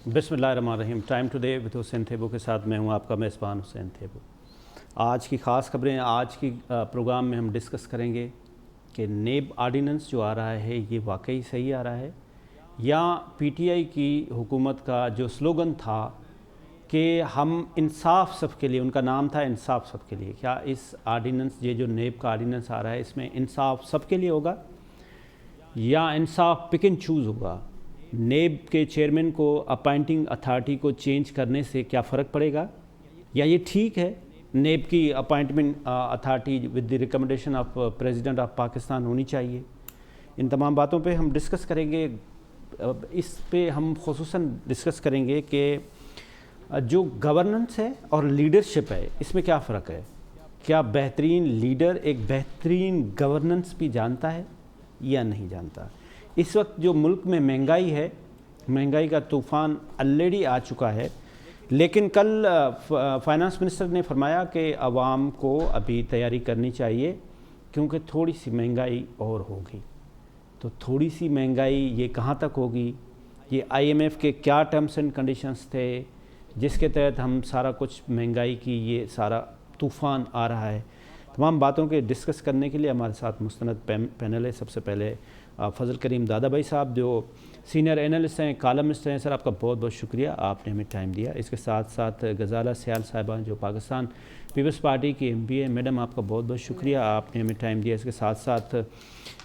بسم اللہ الرحمن الرحیم. ٹائم ٹوڈے وتھ حسین تھیبو کے ساتھ میں ہوں آپ کا میزبان حسین تھیبو. آج کی خاص خبریں آج کی پروگرام میں ہم ڈسکس کریں گے کہ نیب آرڈیننس جو آ رہا ہے یہ واقعی صحیح آ رہا ہے یا پی ٹی آئی کی حکومت کا جو سلوگن تھا کہ ہم انصاف سب کے لیے، ان کا نام تھا انصاف سب کے لیے، کیا اس آرڈیننس یہ جو نیب کا آرڈیننس آ رہا ہے اس میں انصاف سب کے لیے ہوگا یا انصاف پک اینڈ چوز ہوگا؟ نیب کے چیئرمین کو اپائنٹنگ اتھارٹی کو چینج کرنے سے کیا فرق پڑے گا یا یہ ٹھیک ہے نیب کی appointment authority with the recommendation of president of Pakistan ہونی چاہیے؟ ان تمام باتوں پہ ہم ڈسکس کریں گے. اس پہ ہم خصوصاً ڈسکس کریں گے کہ جو گورننس ہے اور لیڈرشپ ہے اس میں کیا فرق ہے. کیا بہترین لیڈر ایک بہترین گورننس بھی جانتا ہے یا نہیں جانتا؟ اس وقت جو ملک میں مہنگائی ہے، مہنگائی کا طوفان آلریڈی آ چکا ہے، لیکن کل فائنانس منسٹر نے فرمایا کہ عوام کو ابھی تیاری کرنی چاہیے کیونکہ تھوڑی سی مہنگائی اور ہوگی. تو تھوڑی سی مہنگائی یہ کہاں تک ہوگی؟ یہ آئی ایم ایف کے کیا ٹرمز اینڈ کنڈیشنز تھے جس کے تحت ہم سارا کچھ مہنگائی کی یہ سارا طوفان آ رہا ہے؟ تمام باتوں کے ڈسکس کرنے کے لیے ہمارے ساتھ مستند پینل ہے. سب سے پہلے فضل کریم دادا بھائی صاحب جو سینئر اینالسٹ ہیں، کالمسٹ ہیں. سر آپ کا بہت بہت شکریہ، آپ نے ہمیں ٹائم دیا. اس کے ساتھ ساتھ غزالہ سیال صاحبہ جو پاکستان پیپلز پارٹی کی ایم پی ہے، میڈم آپ کا بہت بہت شکریہ، آپ نے ہمیں ٹائم دیا. اس کے ساتھ ساتھ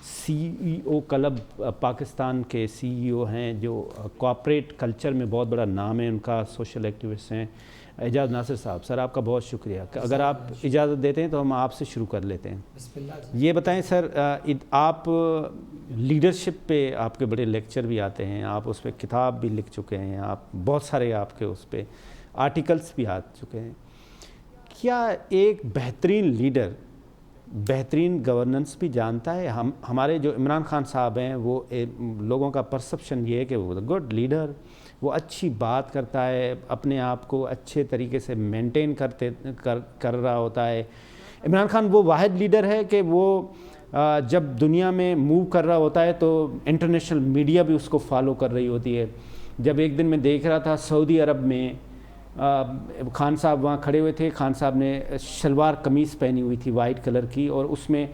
سی ای او کلب پاکستان کے سی ای او ہیں جو کوآپریٹ کلچر میں بہت بڑا نام ہے، ان کا سوشل ایکٹیوسٹ ہیں اعجاز ناصر صاحب. سر آپ کا بہت شکریہ. اگر آپ اجازت دیتے ہیں تو ہم آپ سے شروع کر لیتے ہیں. یہ بتائیں سر، آپ لیڈرشپ پہ آپ کے بڑے لیکچر بھی آتے ہیں، آپ اس پہ کتاب بھی لکھ چکے ہیں، آپ بہت سارے آپ کے اس پہ آرٹیکلس بھی آ چکے ہیں. کیا ایک بہترین لیڈر بہترین گورننس بھی جانتا ہے؟ ہمارے جو عمران خان صاحب ہیں وہ لوگوں کا پرسپشن یہ ہے کہ وہ گڈ لیڈر، وہ اچھی بات کرتا ہے، اپنے آپ کو اچھے طریقے سے مینٹین کر رہا ہوتا ہے. عمران خان وہ واحد لیڈر ہے کہ وہ جب دنیا میں موو کر رہا ہوتا ہے تو انٹرنیشنل میڈیا بھی اس کو فالو کر رہی ہوتی ہے. جب ایک دن میں دیکھ رہا تھا سعودی عرب میں خان صاحب وہاں کھڑے ہوئے تھے، خان صاحب نے شلوار قمیص پہنی ہوئی تھی وائٹ کلر کی، اور اس میں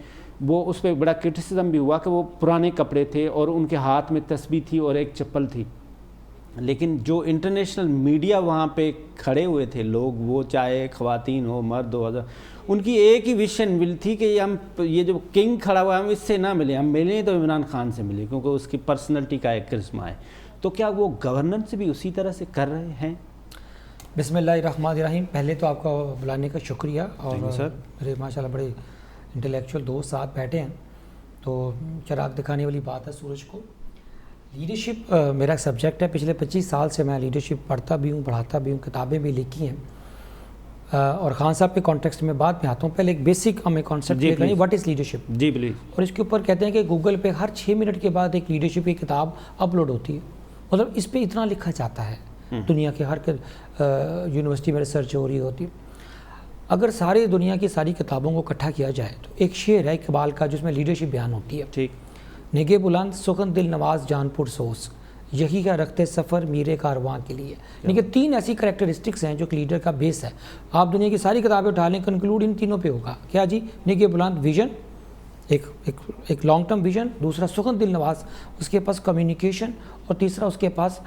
وہ اس پہ بڑا کرٹیسزم بھی ہوا کہ وہ پرانے کپڑے تھے اور ان کے ہاتھ میں تسبیح تھی اور ایک چپل تھی. لیکن جو انٹرنیشنل میڈیا وہاں پہ کھڑے ہوئے تھے لوگ، وہ چاہے خواتین ہو مرد ہو، ان کی ایک ہی ویژن تھی کہ یہ جو کنگ کھڑا ہوا ہے ہم اس سے نہ ملیں، ہم ملیں تو عمران خان سے ملیں کیونکہ اس کی پرسنلٹی کا ایک کرشمہ ہے. تو کیا وہ گورننس بھی اسی طرح سے کر رہے ہیں؟ بسم اللہ الرحمن الرحیم. پہلے تو آپ کا بلانے کا شکریہ، اور میرے ماشاءاللہ بڑے انٹلیکچوئل دوست ساتھ بیٹھے ہیں تو چراغ دکھانے والی بات ہے سورج کو. لیڈرشپ میرا ایک سبجیکٹ ہے، پچھلے 25 سال سے میں لیڈرشپ پڑھتا بھی ہوں، پڑھاتا بھی ہوں، کتابیں بھی لکھی ہیں. اور خان صاحب کے کانٹیکسٹ میں بعد میں آتا ہوں. پہلے ایک بیسک ہمیں کانسیپٹ لے لیں واٹ از لیڈرشپ. جی پلیز. اور اس کے اوپر کہتے ہیں کہ گوگل پہ ہر 6 منٹ کے بعد ایک لیڈرشپ کی کتاب اپلوڈ ہوتی ہے. مطلب اس پہ اتنا لکھا جاتا ہے، دنیا کے ہر یونیورسٹی میں ریسرچ ہو رہی ہوتی ہے. اگر ساری دنیا کی ساری کتابوں کو اکٹھا کیا جائے تو ایک شعر ہے اقبال کا جس میں لیڈرشپ بیان ہوتی ہے. ٹھیک. نگے بلند سخن دل نواز جان پر سوس، یہی کا رکھتے سفر میرے کارواں کے لیے. یعنی کہ 3 ایسی کریکٹرسٹکس ہیں جو کہ لیڈر کا بیس ہے. آپ دنیا کی ساری کتابیں اٹھا لیں، کنکلوڈ ان تینوں پہ ہوگا. کیا جی؟ نگے بلند ویژن، ایک لانگ ٹرم ویژن. دوسرا سخن دل نواز، اس کے پاس کمیونیکیشن. اور تیسرا اس کے پاس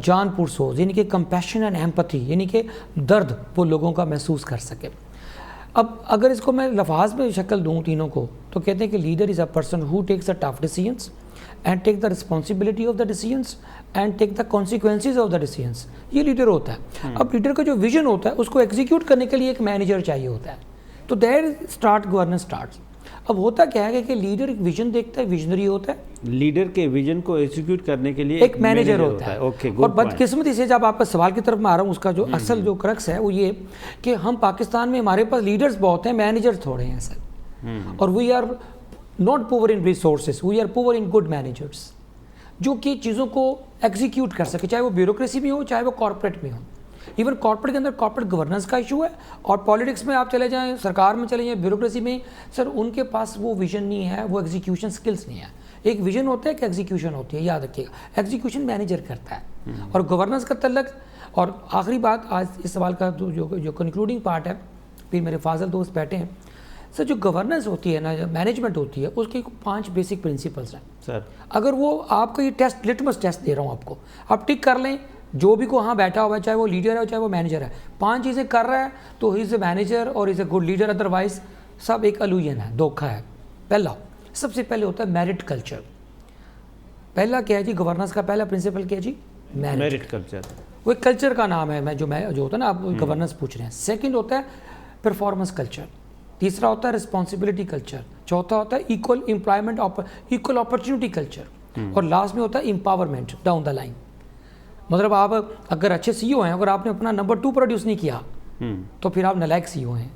جان پر سوز، یعنی کہ کمپیشن اینڈ ایمپتھی، یعنی کہ درد وہ لوگوں کا محسوس کر سکے. اب اگر اس کو میں لفاظ میں شکل دوں تینوں کو تو کہتے ہیں کہ leader is a person who takes the tough decisions and take the responsibility of the decisions and take the consequences of the decisions. یہ لیڈر ہوتا ہے. اب لیڈر کا جو ویژن ہوتا ہے اس کو ایگزیکیوٹ کرنے کے لیے ایک مینیجر چاہیے ہوتا ہے. تو دیر اسٹارٹ گورننس اسٹارٹس. اب ہوتا کیا ہے کہ لیڈر ایک ویژن دیکھتا ہے، ویژنری ہوتا ہے. لیڈر کے ویژن کو ایگزیکیوٹ کرنے کے لیے ایک مینیجر ہوتا ہے. اور بدقسمتی سے جب آپ کا سوال کی طرف میں آ رہا ہوں، اس کا جو اصل جو کرکس ہے وہ یہ کہ ہم پاکستان میں ہمارے پاس لیڈرز بہت ہیں، مینیجر تھوڑے ہیں سر. اور وی آر ناٹ پور ان ریسورسز، وی آر پور ان گڈ مینیجرس جو کہ چیزوں کو ایگزیکیوٹ کر سکے، چاہے وہ بیوروکریسی میں ہو چاہے وہ کارپوریٹ میں ہو. ایون کارپوریٹ کے اندر کارپوریٹ گورننس کا ایشو ہے، اور پالیٹکس میں آپ چلے جائیں، سرکار میں چلے جائیں، بیوروکریسی میں، سر ان کے پاس وہ ویژن نہیں ہے، وہ ایگزیکیوشن سکلز نہیں ہے. ایک ویژن ہوتا ہے کہ ایگزیکیوشن ہوتی ہے. یاد رکھیے گا ایگزیکیوشن مینیجر کرتا ہے. اور گورننس کا تعلق. اور آخری بات آج اس سوال کا جو کنکلوڈنگ پارٹ ہے, پھر میرے فاضل دوست بیٹھے ہیں سر, جو گورننس ہوتی ہے نا, جو مینجمنٹ ہوتی ہے, اس کی 5 بیسک پرنسپلس ہیں سر. اگر وہ آپ کا یہ ٹیسٹ لٹمس ٹیسٹ دے رہا ہوں آپ کو, آپ ٹک کر لیں, جو بھی وہاں بیٹھا ہوا ہے, چاہے وہ لیڈر ہے چاہے وہ مینیجر ہے, 5 چیزیں کر رہا ہے تو ہی از اے مینیجر اور از اے گڈ لیڈر, ادروائز سب ایک الوژن ہے, دھوکھا ہے. پہلا سب سے پہلے ہوتا ہے میرٹ کلچر. پہلا کیا ہے جی, گورننس کا پہلا پرنسپل کیا ہے جی, میرٹ کلچر. وہ ایک کلچر کا نام ہے, جو ہوتا ہے نا, آپ گورننس پوچھ رہے ہیں. سیکنڈ ہوتا ہے پرفارمنس کلچر. تیسرا ہوتا ہے رسپانسبلٹی کلچر. چوتھا ہوتا ہے equal employment equal opportunity culture. اور لاسٹ میں ہوتا ہے امپاورمنٹ ڈاؤن دا لائن. مطلب آپ اگر اچھے سی او ہیں, اگر آپ نے اپنا نمبر 2 پروڈیوس نہیں کیا تو پھر آپ نالائق سی او ہیں.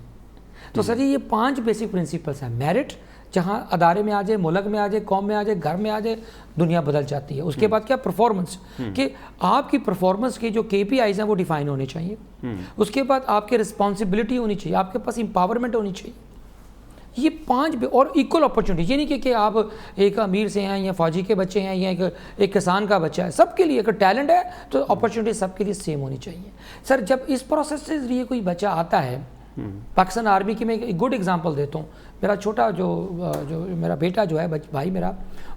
تو سر یہ 5 بیسک پرنسپلس ہیں. میرٹ جہاں ادارے میں آ جائے, ملک میں آ جائے, قوم میں آ جائے, گھر میں آ جائے, دنیا بدل جاتی ہے. اس کے بعد کیا پرفارمنس, کہ آپ کی پرفارمنس کے جو KPIs ہیں وہ ڈیفائن ہونے چاہیے. اس کے بعد آپ کی رسپانسبلٹی ہونی چاہیے, آپ کے پاس امپاورمنٹ ہونی چاہیے. یہ 5 اور ایکول اپرچونٹی. یہ نہیں کہ آپ ایک امیر سے ہیں یا فوجی کے بچے ہیں یا ایک کسان کا بچہ ہے, سب کے لیے اگر ٹیلنٹ ہے تو اپرچونٹی سب کے لیے سیم ہونی چاہیے. سر جب اس پروسیس سے ذریعے کوئی بچہ آتا ہے, پاکستان آرمی کی میں ایک گڈ ایگزامپل دیتا ہوں. میرا چھوٹا جو میرا بیٹا جو ہے, بھائی میرا,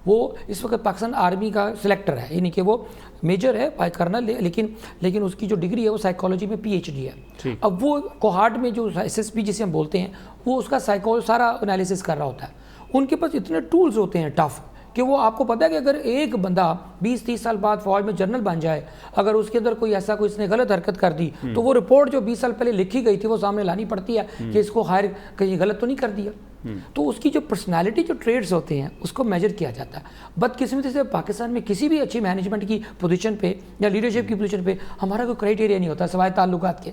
وہ اس وقت پاکستان آرمی کا سلیکٹر ہے, یعنی کہ وہ میجر ہے کرنل, لیکن اس کی جو ڈگری ہے وہ سائیکالوجی میں PhD ہے. اب وہ کوہارٹ میں جو SSP جسے ہم بولتے ہیں, وہ اس کا سارا انالیسس کر رہا ہوتا ہے. ان کے پاس اتنے ٹولز ہوتے ہیں ٹف, کہ وہ آپ کو پتہ ہے کہ اگر ایک بندہ 20-30 سال بعد فوج میں جنرل بن جائے, اگر اس کے اندر کوئی ایسا اس نے غلط حرکت کر دی تو وہ رپورٹ جو 20 سال پہلے لکھی گئی تھی وہ سامنے لانی پڑتی ہے کہ اس کو ہائر کہیں غلط تو نہیں کر دیا. تو اس کی جو پرسنالٹی, جو ٹریڈز ہوتے ہیں, اس کو میجر کیا جاتا ہے. بدقسمتی سے پاکستان میں کسی بھی اچھی مینجمنٹ کی پوزیشن پہ یا لیڈرشپ کی پوزیشن پہ ہمارا کوئی کرائٹیریا نہیں ہوتا سوائے تعلقات کے.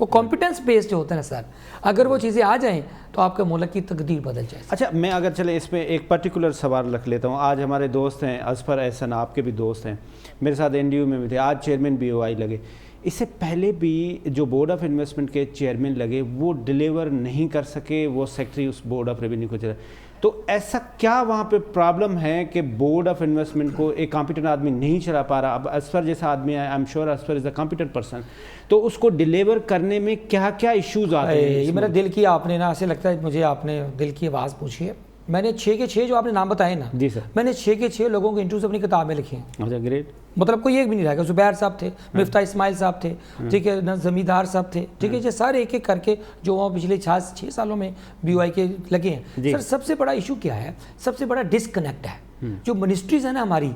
وہ کمپیٹنس بیسڈ ہوتا ہے نا سر. اگر وہ چیزیں آ جائیں تو آپ کے ملک کی تقدیر بدل جائے. اچھا, میں اگر چلے اس پہ ایک پرٹیکولر سوال رکھ لیتا ہوں. آج ہمارے دوست ہیں اظفر احسن, آپ کے بھی دوست ہیں, میرے ساتھ NDU میں بھی تھے, آج چیئرمین BOI لگے. اس سے پہلے بھی جو بورڈ آف انویسٹمنٹ کے چیئرمین لگے وہ ڈیلیور نہیں کر سکے, وہ سیکٹری اس بورڈ آف ریونیو کو چلا. تو ایسا کیا وہاں پہ پرابلم ہے کہ بورڈ آف انویسٹمنٹ کو ایک کمپیٹنٹ آدمی نہیں چلا پا رہا؟ اب اظفر جیسا آدمی ہے, I am sure Azfar is a competent person, تو اس کو ڈیلیور کرنے میں کیا کیا ایشوز آتے ہیں؟ یہ میرا دل کی, آپ نے نا, ایسے لگتا ہے مجھے آپ نے دل کی آواز پوچھی ہے. میں نے 6 کے 6 جو آپ نے نام بتائے نا, جی سر, میں نے 6 کے 6 لوگوں کے انٹرویوز اپنی کتاب میں لکھے ہیں. اچھا, گریٹ. مطلب کوئی ایک بھی نہیں رہے گا. زبیر صاحب تھے, مفتاح اسماعیل صاحب تھے, ٹھیک ہے, زمیندار صاحب تھے, ٹھیک ہے, یہ سارے ایک ایک کر کے جو وہاں پچھلے 6 سالوں میں BOI کے لگے ہیں. سر سب سے بڑا ایشو کیا ہے, سب سے بڑا ڈسکنیکٹ ہے. جو منسٹریز ہیں نا ہماری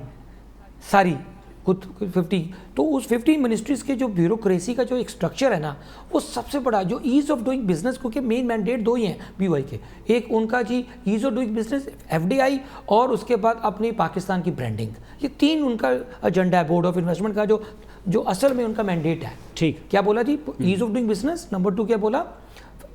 ساری 50, تو اس 50 منسٹریز کے جو بیوروکریسی کا جو ایک سٹرکچر ہے نا, وہ سب سے بڑا جو ایز آف ڈوئنگ بزنس, کیونکہ مین مینڈیٹ 2 ہی ہیں BOI کے. ایک ان کا جی ease of doing business FDI, اور اس کے بعد اپنی پاکستان کی برانڈنگ. یہ 3 ان کا ایجنڈا ہے بورڈ آف انویسٹمنٹ کا, جو اصل میں ان کا مینڈیٹ ہے. ٹھیک, کیا بولا جی, ease of doing business, number 2 کیا بولا,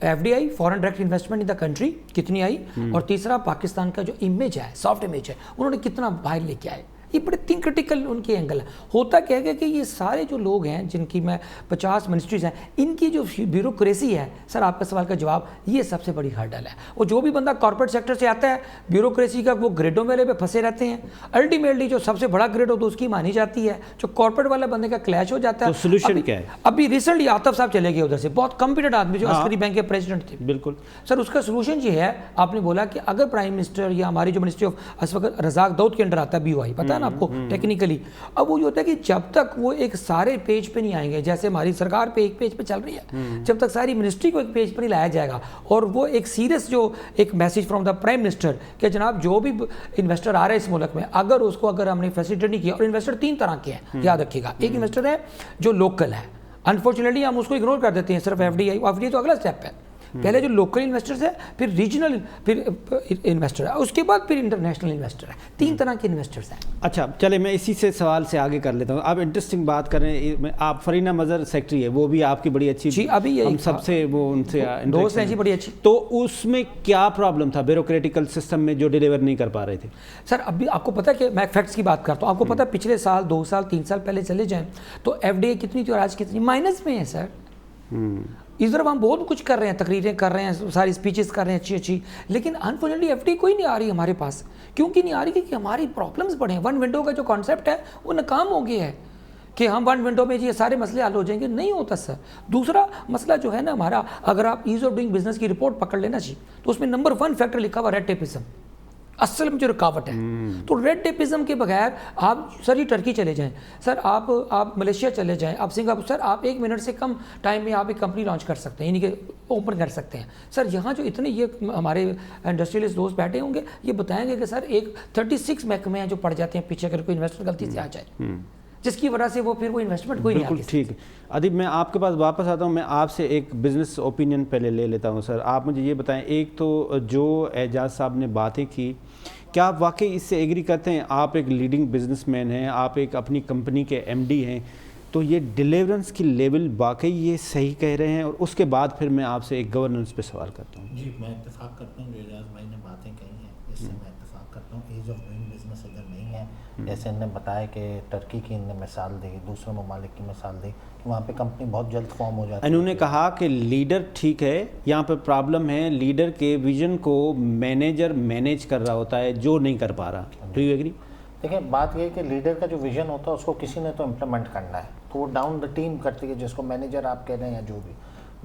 FDI foreign direct investment in the country کتنی آئی, اور تیسرا پاکستان کا جو امیج ہے, سافٹ امیج ہے, انہوں نے کتنا باہر لے کے آئے. یہ بڑے 3 کرٹیکل ان کے اینگل ہیں. ہوتا کیا ہے کہ یہ سارے جو لوگ ہیں جن کی میں 50 منسٹریز ہیں, ان کی جو بیوروکریسی ہے, سر آپ کا سوال کا جواب, یہ سب سے بڑی ہرڈل ہے. اور جو بھی بندہ کارپوریٹ سیکٹر سے آتا ہے, بیوروکریسی کا وہ گریڈوں والے پہ پھنسے رہتے ہیں. الٹیمیٹلی جو سب سے بڑا گریڈ ہو تو اس کی مانی جاتی ہے, جو کارپوریٹ والا بندے کا کلیش ہو جاتا ہے. تو سولوشن کیا ہے؟ ابھی ریسنٹلی آتف صاحب چلے گئے ادھر سے, بہت کمپیٹنٹ آدمی جو عسکری بینک کے پریزیڈنٹ تھے. بالکل سر, اس کا سولوشن یہ ہے, آپ نے بولا کہ اگر پرائم منسٹر یا ہماری جو منسٹری آف اس وقت رزاق داؤد کے انڈر آتا ہے BOI, پتہ ہے نا آپ کو ٹیکنیکلی, اب وہ یہ ہوتا ہے کہ جب تک وہ ایک سارے پیج پہ نہیں آئیں گے, جیسے ہماری سرکار پہ ایک پیج پہ چل رہی ہے, جب تک ساری منسٹری کو ایک پیج پر نہیں لایا جائے گا, اور وہ ایک سیریس جو ایک message from the prime minister کہ جناب جو بھی انویسٹر آ رہا ہے اس ملک میں, اگر ہم نے فیسیلیٹیٹ نہیں کیا, اور انویسٹر 3 طرح کے ہیں, یاد رکھیے گا. ایک انویسٹر ہے جو لوکل ہے, انفارچونیٹلی ہم اس کو اگنور کر دیتے ہیں, صرف FDI تو اگلا اسٹیپ ہے. پہلے جو لوکل انویسٹرز ہے, پھر ریجنل, پھر انویسٹر ہے, اس کے بعد پھر انٹرنیشنل انویسٹر ہے. 3 طرح کے انویسٹرز ہیں. اچھا چلے, میں اسی سے سوال سے آگے کر لیتا ہوں. آپ انٹرسٹنگ بات کر رہے ہیں, آپ فرینہ مظہر سیکٹری ہے, وہ بھی آپ کی بڑی اچھی, جی ابھی ہم سب سے وہ ان سے دوست ہیں جی, بڑی اچھی. تو اس میں کیا پرابلم تھا بیوروکریٹیکل سسٹم میں جو ڈیلیور نہیں کر پا رہے تھے؟ سر ابھی آپ کو پتہ ہے کہ میں فیکٹس کی بات کرتا ہوں, آپ کو پتہ ہے پچھلے سال 2 سال 3 سال پہلے چلے جائیں تو FDI کتنی تھی اور آج کتنی, مائنس میں ہے سر. اس طرف ہم بہت کچھ کر رہے ہیں, تقریریں کر رہے ہیں, ساری اسپیچز کر رہے ہیں اچھی, لیکن انفارچونیٹلی FDI کوئی نہیں آ رہی ہمارے پاس. کیوں کی نہیں آ رہی؟ کہ ہماری پرابلمس بڑے ہیں. 1 ونڈو کا جو کانسیپٹ ہے وہ ناکام ہو گیا ہے. کہ ہم 1 ونڈو میں یہ سارے مسئلے حل ہو جائیں گے، نہیں ہوتا سر. دوسرا مسئلہ جو ہے نا ہمارا، اگر آپ ایز آف ڈوئنگ بزنس کی رپورٹ پکڑ لینا جی، تو اس میں نمبر 1 فیکٹر لکھا ہوا ریڈ ٹیپزم، اصل میں جو رکاوٹ ہے. تو ریڈ ٹیپزم کے بغیر آپ سر یہ ٹرکی چلے جائیں سر، آپ ملیشیا چلے جائیں، آپ سنگاپور، سر آپ 1 منٹ سے کم ٹائم میں آپ ایک کمپنی لانچ کر سکتے ہیں، یعنی کہ اوپن کر سکتے ہیں. سر یہاں جو اتنے یہ ہمارے انڈسٹریلسٹ دوست بیٹھے ہوں گے یہ بتائیں گے کہ سر ایک 36 محکمے ہیں جو پڑ جاتے ہیں پیچھے، اگر کوئی انویسٹر غلطی سے آ جائے، جس کی وجہ سے وہ پھر وہ انویسٹمنٹ کوئی نہیں آتی. بالکل ٹھیک ہے. ادیب میں آپ کے پاس واپس آتا ہوں، میں آپ سے ایک بزنس اوپینین پہلے لے لیتا ہوں. سر آپ مجھے یہ بتائیں، ایک تو جو اعجاز صاحب نے باتیں کی، کیا آپ واقعی اس سے ایگری کرتے ہیں؟ آپ ایک لیڈنگ بزنس مین ہیں، آپ ایک اپنی کمپنی کے ایم ڈی ہیں، تو یہ ڈیلیورنس کی لیول واقعی یہ صحیح کہہ رہے ہیں؟ اور اس کے بعد پھر میں آپ سے ایک گورننس پہ سوال کرتا ہوں. جی میں اتفاق کرتا ہوں جو اعجاز بھائی نے باتیں کہی ہیں اس سے میں اتفاق کرتا ہوں. ایز آف ڈوئنگ بزنس اگر نہیں ہے، جیسے انہوں نے بتایا کہ ٹرکی کی انہوں نے مثال دی، دوسرے ممالک کی مثال دی کہ وہاں پہ کمپنی بہت جلد فارم ہو جاتی ہے. انہوں نے کہا کہ لیڈر ٹھیک ہے، یہاں پہ پرابلم ہے لیڈر کے ویژن کو مینیجر مینیج کر رہا ہوتا ہے جو نہیں کر پا رہا. Do you agree? دیکھیں بات یہ ہے کہ لیڈر کا جو ویژن ہوتا ہے اس کو کسی نے تو امپلیمنٹ کرنا ہے، تو وہ ڈاؤن دا ٹیم کرتی ہے، جس کو مینیجر آپ کہہ رہے ہیں یا جو بھی.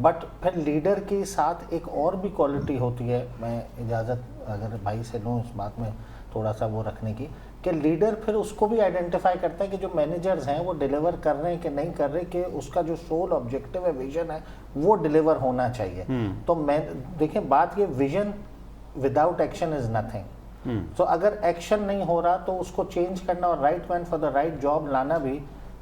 بٹ پھر لیڈر کے ساتھ ایک اور بھی کوالٹی ہوتی ہے، میں اجازت اگر بھائی سے لوں اس بات میں تھوڑا سا وہ رکھنے کی، کہ لیڈر پھر اس کو بھی آئیڈینٹیفائی کرتا ہے کہ جو مینیجرز ہیں وہ ڈیلیور کر رہے ہیں کہ نہیں کر رہے، کہ اس کا جو سول آبجیکٹیو ہے، ویژن ہے، وہ ڈیلیور ہونا چاہیے. تو میں دیکھیں بات یہ vision without action is nothing. تو اگر ایکشن نہیں ہو رہا تو اس کو چینج کرنا اور right man for the right job لانا بھی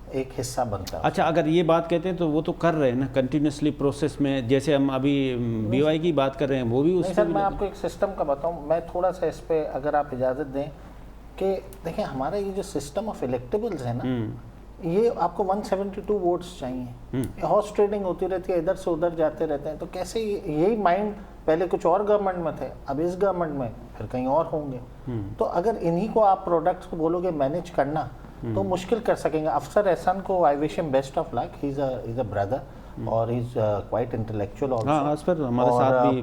ایک حصہ بنتا ہے. اچھا اگر یہ بات کہتے ہیں تو وہ تو کر رہے ہیں نا کنٹینیوسلی پروسیس میں، جیسے ہم ابھی بی او آئی کی بات کر رہے ہیں وہ بھی اس نہیں سر، میں آپ کو ایک سسٹم کا بتاؤں، میں تھوڑا سا اس پہ اگر آپ اجازت دیں کہ دیکھیں ہمارا یہ جو سسٹم آف الیکٹیبلز ہے نا، یہ آپ کو 172 ووٹس چاہیے، ہارس ٹریڈنگ ہوتی رہتی ہے، ادھر سے ادھر جاتے رہتے ہیں. تو کیسے یہی مائنڈ پہلے کچھ اور گورنمنٹ میں تھے، اب اس گورنمنٹ میں پھر کہیں اور ہوں گے. تو اگر انہی کو آپ پروڈکٹس کو بولو گے مینیج کرنا تو مشکل کر سکیں گے. افسر احسان کو I wish him best of luck, he is a brother اور he is quite intellectual also,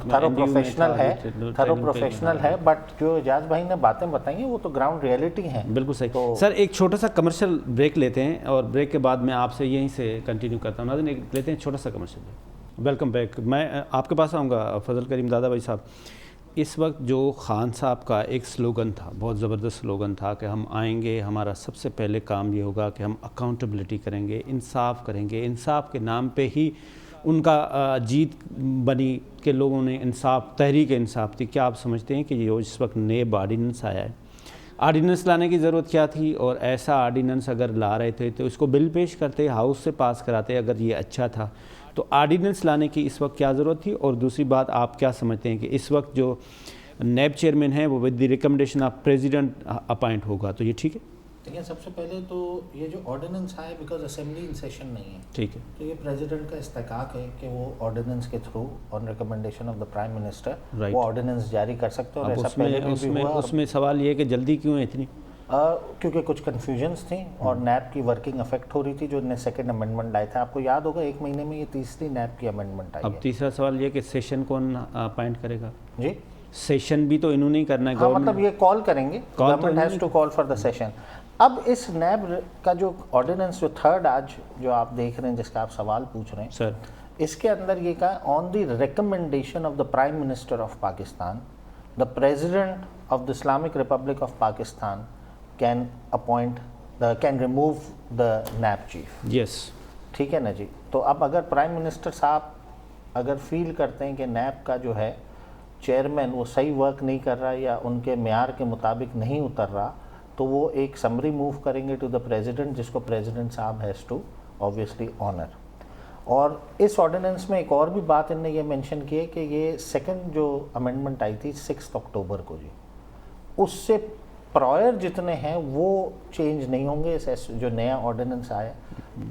through professional ہے. بٹ جو اعجاز بھائی نے باتیں بتائی ہیں وہ تو گراؤنڈ ریئلٹی ہیں. بالکل صحیح. سر ایک چھوٹا سا کمرشل بریک لیتے ہیں اور بریک کے بعد میں آپ سے یہیں سے کنٹینیو کرتا ہوں. ناظرین ایک لیتے ہیں چھوٹا سا کمرشل بریک. Welcome back. میں آپ کے پاس آؤں گا فضل کریم دادا بھائی صاحب. اس وقت جو خان صاحب کا ایک سلوگن تھا، بہت زبردست سلوگن تھا کہ ہم آئیں گے، ہمارا سب سے پہلے کام یہ ہوگا کہ ہم اکاؤنٹیبلٹی کریں گے، انصاف کریں گے. انصاف کے نام پہ ہی ان کا جیت بنی کہ لوگوں نے انصاف، تحریک انصاف تھی. کیا آپ سمجھتے ہیں کہ یہ اس وقت نیب آرڈیننس آیا ہے، آرڈیننس لانے کی ضرورت کیا تھی؟ اور ایسا آرڈیننس اگر لا رہے تھے تو اس کو بل پیش کرتے، ہاؤس سے پاس کراتے اگر یہ اچھا تھا تو آرڈیننس لانے کی اس وقت کیا ضرورت تھی؟ اور دوسری بات آپ کیا سمجھتے ہیں کہ اس وقت جو نیب چیئرمین ہے وہ with the recommendation of president appoint ہوگا تو یہ ٹھیک ہے؟ دیکھیں سب سے پہلے تو یہ جو آرڈیننس ہے بیکاز اسمبلی ان سیشن نہیں ہے، ٹھیک ہے، تو یہ پریزیڈنٹ کا استحقاق ہے کہ وہ آرڈیننس کے through on recommendation of the prime minister وہ آرڈیننس جاری کر سکتے ہیں. اور ایسا پہلے بھی ہوا. اس میں سوال یہ ہے کہ جلدی کیوں ہے اتنی؟ کیونکہ کچھ کنفیوژنس تھیں اور نیب کی ورکنگ افیکٹ ہو رہی تھی جو انہیں سیکنڈ امینڈمنٹ لائے تھے. آپ کو یاد ہوگا 1 مہینے میں یہ تیسری نیب کی امینڈمنٹ آئی ہے. اب تیسرا سوال یہ کہ سیشن کون اپائنٹ کرے گا؟ جی سیشن بھی تو انہوں نے کرنا ہے، ہاں مطلب یہ کال کریں گے، government has to call for the session. اب اس نیب کا جو آرڈیننس جو تھرڈ آج جو آپ دیکھ رہے ہیں جس کا آپ سوال پوچھ رہے ہیں سر، اس کے اندر یہ کہا on the recommendation of the prime minister of Pakistan the president of the Islamic republic of Pakistan can appoint can remove the NAB chief. Yes ٹھیک ہے نا جی. تو اب اگر پرائم منسٹر صاحب اگر فیل کرتے ہیں کہ نیب کا جو ہے چیئرمین وہ صحیح ورک نہیں کر رہا یا ان کے معیار کے مطابق نہیں اتر رہا تو وہ ایک سمری موو کریں گے ٹو دا پریزیڈنٹ جس کو پریزیڈنٹ صاحب ہیز ٹو آبویسلی آنر. اور اس آرڈیننس میں ایک اور بھی بات انہوں نے یہ مینشن کی ہے کہ یہ سیکنڈ جو امینڈمنٹ آئی تھی 6 اکتوبر کو جی، اس سے پرائر جتنے ہیں وہ چینج نہیں ہوں گے. جو نیا آرڈیننس آیا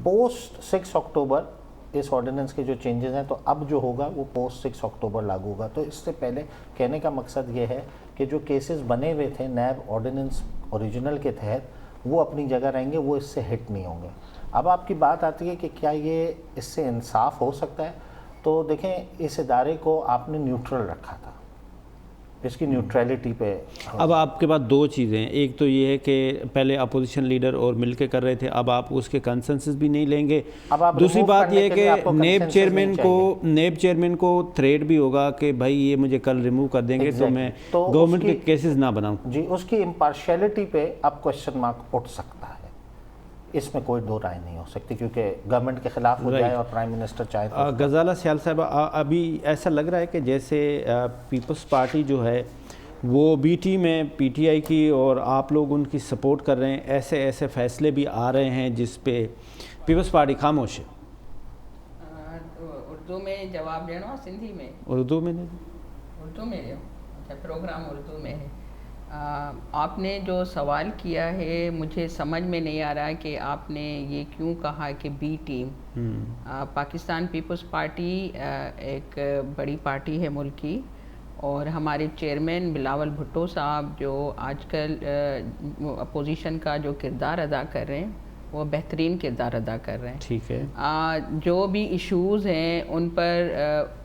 پوسٹ 6 اکتوبر اس آرڈیننس کے جو چینجز ہیں تو اب جو ہوگا وہ پوسٹ 6 اکتوبر لاگو ہوگا. تو اس سے پہلے کہنے کا مقصد یہ ہے کہ جو کیسز بنے ہوئے تھے نیب آرڈیننس اوریجنل کے تحت وہ اپنی جگہ رہیں گے، وہ اس سے ہٹ نہیں ہوں گے. اب آپ کی بات آتی ہے کہ کیا یہ اس سے انصاف ہو سکتا ہے؟ تو دیکھیں اس ادارے کو آپ نے نیوٹرل رکھا تھا، اس کی نیوٹریلٹی پہ. اب آپ کے پاس دو چیزیں ہیں, ایک تو یہ ہے کہ پہلے اپوزیشن لیڈر اور مل کے کر رہے تھے, اب آپ اس کے کنسنسس بھی نہیں لیں گے. دوسری بات یہ ہے کہ نیب چیئرمین کو تھریٹ بھی ہوگا کہ بھائی یہ مجھے کل ریموو کر دیں گے تو میں گورنمنٹ کے کیسز نہ بناؤں. جی, اس کی امپارشیلٹی پہ اب کوشچن مارک اٹھ سکتا ہے, اس میں کوئی دو رائے نہیں ہو سکتی, کیونکہ گورنمنٹ کے خلاف ہو جائے اور پرائم منسٹر چاہے تو. غزالہ سیال صاحب, ابھی ایسا لگ رہا ہے کہ جیسے پیپلز پارٹی جو ہے وہ بی ٹی میں پی ٹی آئی کی اور آپ لوگ ان کی سپورٹ کر رہے ہیں, ایسے فیصلے بھی آ رہے ہیں جس پہ پیپلز پارٹی خاموش ہے. اردو میں جواب دینا, سندھی میں؟ اردو میں اچھا, پروگرام اردو میں ہے. آپ نے جو سوال کیا ہے مجھے سمجھ میں نہیں آ رہا کہ آپ نے یہ کیوں کہا کہ B team. Pakistan Peoples Party ایک بڑی پارٹی ہے ملک کی, اور ہمارے چیئرمین بلاول بھٹو صاحب جو آج کل اپوزیشن کا جو کردار ادا کر رہے ہیں وہ بہترین کردار ادا کر رہے ہیں. ٹھیک ہے. جو بھی ایشوز ہیں ان پر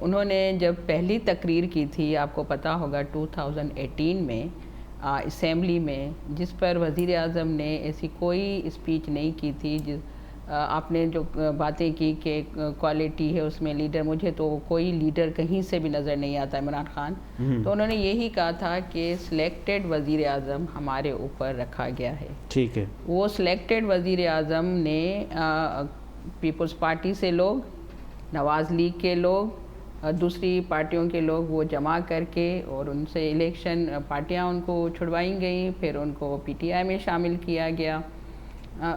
انہوں نے جب پہلی تقریر کی تھی, آپ کو پتہ ہوگا 2018 میں اسمبلی میں, جس پر وزیر اعظم نے ایسی کوئی اسپیچ نہیں کی تھی. آپ نے جو باتیں کی کہ کوالٹی ہے اس میں لیڈر, مجھے تو کوئی لیڈر کہیں سے بھی نظر نہیں آتا عمران خان. تو انہوں نے یہی کہا تھا کہ سلیکٹڈ وزیر اعظم ہمارے اوپر رکھا گیا ہے. ٹھیک ہے. وہ سلیکٹڈ وزیر اعظم نے پیپلز پارٹی سے لوگ, نواز لیگ کے لوگ, دوسری پارٹیوں کے لوگ وہ جمع کر کے اور ان سے الیکشن پارٹیاں ان کو چھڑوائی گئیں, پھر ان کو پی ٹی آئی میں شامل کیا گیا.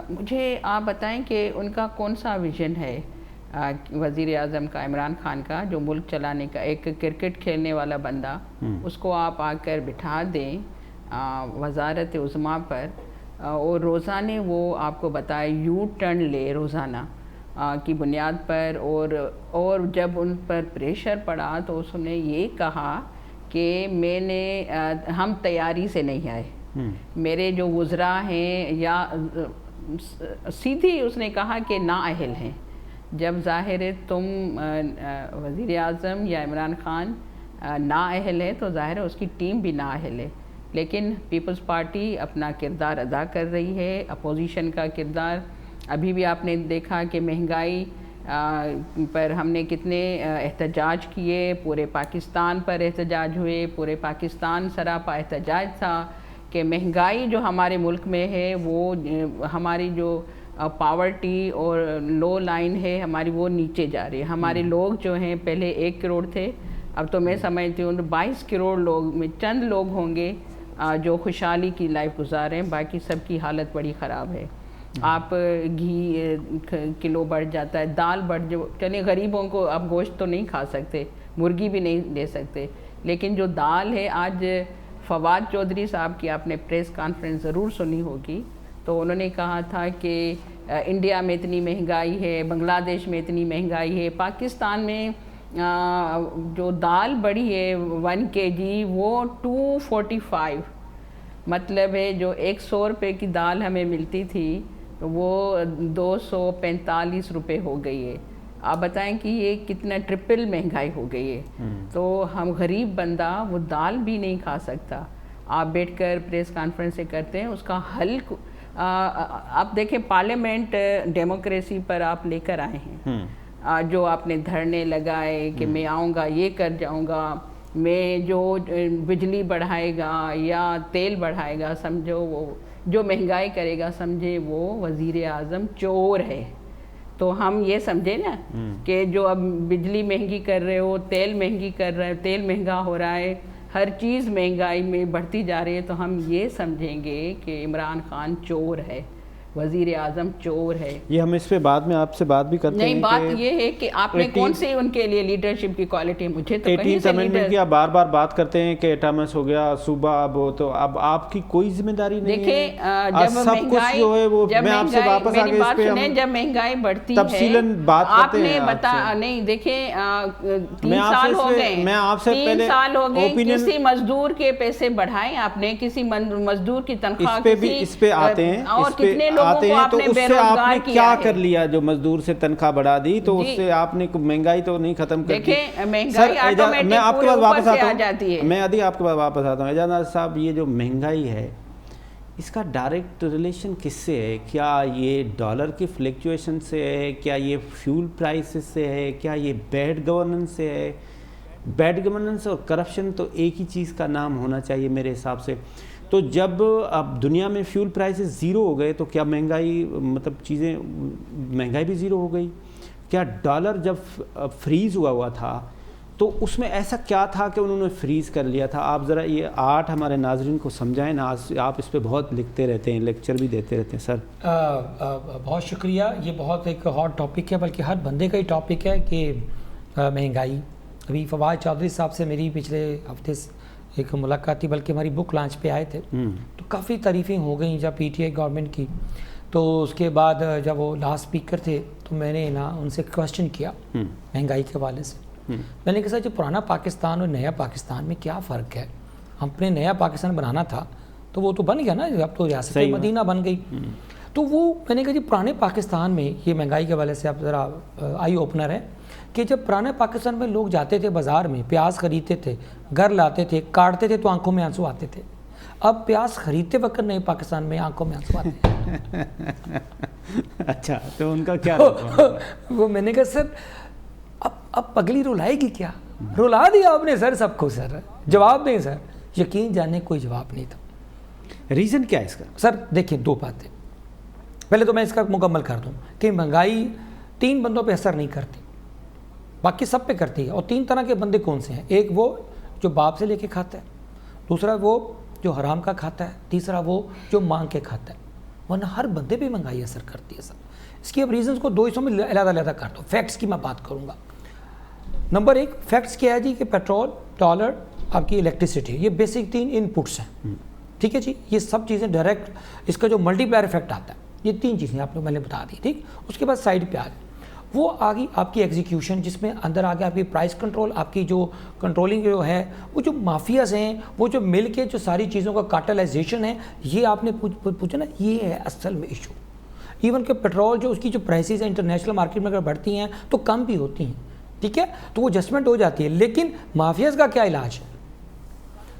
مجھے آپ بتائیں کہ ان کا کون سا ویژن ہے وزیر اعظم کا, عمران خان کا, جو ملک چلانے کا, ایک کرکٹ کھیلنے والا بندہ, اس کو آپ آ کر بٹھا دیں وزارت عظمیٰ پر, اور روزانے وہ آپ کو بتائے یو ٹرن لے روزانہ کی بنیاد پر, اور جب ان پر پریشر پڑا تو اس نے یہ کہا کہ ہم تیاری سے نہیں آئے, میرے جو وزراء ہیں, یا سیدھی اس نے کہا کہ نااہل ہیں. جب ظاہر ہے تم وزیر اعظم یا عمران خان نااہل ہے تو ظاہر ہے اس کی ٹیم بھی نااہل ہے. لیکن پیپلز پارٹی اپنا کردار ادا کر رہی ہے, اپوزیشن کا کردار. ابھی بھی آپ نے دیکھا کہ مہنگائی پر ہم نے کتنے احتجاج کیے, پورے پاکستان پر احتجاج ہوئے, پورے پاکستان سراپا احتجاج تھا کہ مہنگائی جو ہمارے ملک میں ہے وہ ہماری جو پاورٹی اور لو لائن ہے ہماری وہ نیچے جا رہی ہے. ہمارے لوگ جو ہیں پہلے 1 کروڑ تھے, اب تو میں سمجھتی ہوں 22 کروڑ لوگ میں چند لوگ ہوں گے جو خوشحالی کی لائف گزار رہے ہیں, باقی سب کی حالت بڑی خراب ہے. آپ گھی کلو بڑھ جاتا ہے, دال بڑھ جو, چلیں غریبوں کو آپ گوشت تو نہیں کھا سکتے, مرغی بھی نہیں لے سکتے, لیکن جو دال ہے, آج فواد چودھری صاحب کی آپ نے پریس کانفرنس ضرور سنی ہوگی, تو انہوں نے کہا تھا کہ انڈیا میں اتنی مہنگائی ہے, بنگلہ دیش میں اتنی مہنگائی ہے, پاکستان میں جو دال بڑھی ہے 1 kg وہ 245, مطلب ہے جو 100 روپے کی دال ہمیں ملتی تھی وہ 245 روپے ہو گئی ہے. آپ بتائیں کہ یہ کتنا ٹرپل مہنگائی ہو گئی ہے. تو ہم غریب بندہ وہ دال بھی نہیں کھا سکتا. آپ بیٹھ کر پریس کانفرنس سے کرتے ہیں, اس کا حل آپ دیکھیں پارلیمنٹ ڈیموکریسی پر آپ لے کر آئے ہیں, جو آپ نے دھرنے لگائے کہ میں آؤں گا, یہ کر جاؤں گا, میں جو بجلی بڑھائے گا یا تیل بڑھائے گا, سمجھو وہ جو مہنگائی کرے گا سمجھے وہ وزیر اعظم چور ہے. تو ہم یہ سمجھے نا کہ جو اب بجلی مہنگی کر رہے ہو, تیل مہنگی کر رہے ہو, تیل مہنگا ہو رہا ہے, ہر چیز مہنگائی میں بڑھتی جا رہی ہے, تو ہم یہ سمجھیں گے کہ عمران خان چور ہے, وزیر اعظم چور ہے. یہ ہم اس پہ بعد میں آپ سے بات بھی کرتے ہیں. نہیں, بات یہ ہے کہ آپ نے کون سی ان کے لیے لیڈرشپ کی کوالٹی, مجھے تو کہیں سے لیڈر کی آپ بار بار بات کرتے ہیں کہ ایٹمس ہو گیا, صوبہ اب ہو, تو اب آپ کی کوئی ذمہ داری نہیں ہے. دیکھیں جب مہنگائی, جو ہے وہ میں آپ سے واپس آگے اس پہ ہم جب مہنگائی بڑھتی ہے تفصیلاً بات کرتے ہیں. آپ نے بتا نہیں, دیکھیں 3 سال ہو گئے, میں آپ سے 3 سال ہو گئے, کسی مزدور کے پیسے بڑھائیں آپ نے, کسی مزدور کی تنخواہ, اس پہ آتے ہیں, اور کتنے لوگوں آتے کو ہیں تو آپ نے اس بے سے آپ روزگار نے کیا کیا ہے۔ کر لیا؟ جو مزدور سے تنخواہ بڑھا دی تو اس سے آپ نے مہنگائی تو نہیں ختم کر دی؟ دیکھیں مہنگائی آٹومیٹک میں آپ کے پورے بعد اوپر واپس سے آتا آ جاتی ہے۔ ہوں، میں ادھی آپ کے بعد واپس آتا ہوں۔ اعجاز ناظر صاحب، یہ جو مہنگائی ہے اس کا ڈائریکٹ ریلیشن کس سے ہے؟ کیا یہ ڈالر کی فلیکچویشن سے ہے؟ کیا یہ فیول پرائسز سے ہے؟ کیا یہ بیڈ گورننس سے ہے؟ بیڈ گورننس اور کرپشن تو ایک ہی چیز کا نام ہونا چاہیے میرے حساب سے۔ تو جب اب دنیا میں فیول پرائسز زیرو ہو گئے تو کیا مہنگائی مہنگائی بھی زیرو ہو گئی؟ کیا ڈالر جب فریز ہوا تھا تو اس میں ایسا کیا تھا کہ انہوں نے فریز کر لیا تھا؟ آپ ذرا یہ آرٹ ہمارے ناظرین کو سمجھائیں نا، آپ اس پہ بہت لکھتے رہتے ہیں، لیکچر بھی دیتے رہتے ہیں سر۔ بہت شکریہ، یہ بہت ایک ہاٹ ٹاپک ہے، بلکہ ہر بندے کا ہی ٹاپک ہے کہ مہنگائی۔ ابھی فواد چودھری صاحب سے میری پچھلے ہفتے ایک ملاقات تھی، بلکہ ہماری بک لانچ پہ آئے تھے تو کافی تعریفیں ہو گئیں جب پی ٹی آئی گورنمنٹ کی۔ تو اس کے بعد جب وہ لاسٹ اسپیکر تھے تو میں نے ان سے کویسچن کیا مہنگائی کے حوالے سے۔ میں نے کہا جو پرانا پاکستان اور نیا پاکستان میں کیا فرق ہے؟ ہم نے نیا پاکستان بنانا تھا تو وہ تو بن گیا نا، اب تو ریاست مدینہ بن گئی۔ تو وہ میں نے کہا جی پرانے پاکستان میں یہ مہنگائی کے حوالے سے اب ذرا آئی اوپنر ہے کہ جب پرانے پاکستان میں لوگ جاتے تھے بازار میں، پیاز خریدتے تھے، گھر لاتے تھے، کاٹتے تھے تو آنکھوں میں آنسو آتے تھے۔ اب پیاز خریدتے وقت نئے پاکستان میں آنکھوں میں آنسو آتے ہیں۔ اچھا، تو ان کا کیا؟ وہ میں نے کہا سر اب پگلی رلائے گی کیا؟ رلا دیا آپ نے سر سب کو، سر جواب دیں سر۔ یقین جانے کوئی جواب نہیں تھا۔ ریزن کیا ہے اس کا؟ سر دیکھیں دو باتیں، پہلے تو میں اس کا مکمل کر دوں کہ مہنگائی 3 بندوں پہ اثر نہیں کرتی، باقی سب پہ کرتی ہے۔ اور 3 طرح کے بندے کون سے ہیں؟ ایک وہ جو باپ سے لے کے کھاتا ہے، دوسرا وہ جو حرام کا کھاتا ہے، تیسرا وہ جو مانگ کے کھاتا ہے۔ ورنہ ہر بندے پہ مہنگائی اثر کرتی ہے سر۔ اس کی اب ریزنز کو 2 حصوں میں علیحدہ علیحدہ کر دو، فیکٹس کی میں بات کروں گا۔ نمبر 1 فیکٹس کیا ہے جی کہ پیٹرول، ڈالر، آپ کی الیکٹریسٹی، یہ بیسک 3 ان پٹس ہیں، ٹھیک ہے جی۔ یہ سب چیزیں ڈائریکٹ اس کا جو ملٹی پلائر افیکٹ آتا ہے، یہ 3 چیزیں آپ نے میں نے بتا دی، ٹھیک۔ اس کے بعد سائڈ پہ آ جائے وہ آگی آپ کی ایگزیکیوشن، جس میں اندر آگے آپ کی پرائس کنٹرول، آپ کی جو کنٹرولنگ جو ہے، وہ جو مافیاز ہیں، وہ جو مل کے جو ساری چیزوں کا کارٹلائزیشن ہے، یہ آپ نے پوچھا نا، یہ ہے اصل میں ایشو۔ ایون کہ پیٹرول جو اس کی جو پرائسز ہیں انٹرنیشنل مارکیٹ میں اگر بڑھتی ہیں تو کم بھی ہوتی ہیں، ٹھیک ہے، تو وہ ایڈجسٹمنٹ ہو جاتی ہے۔ لیکن مافیاز کا کیا علاج ہے؟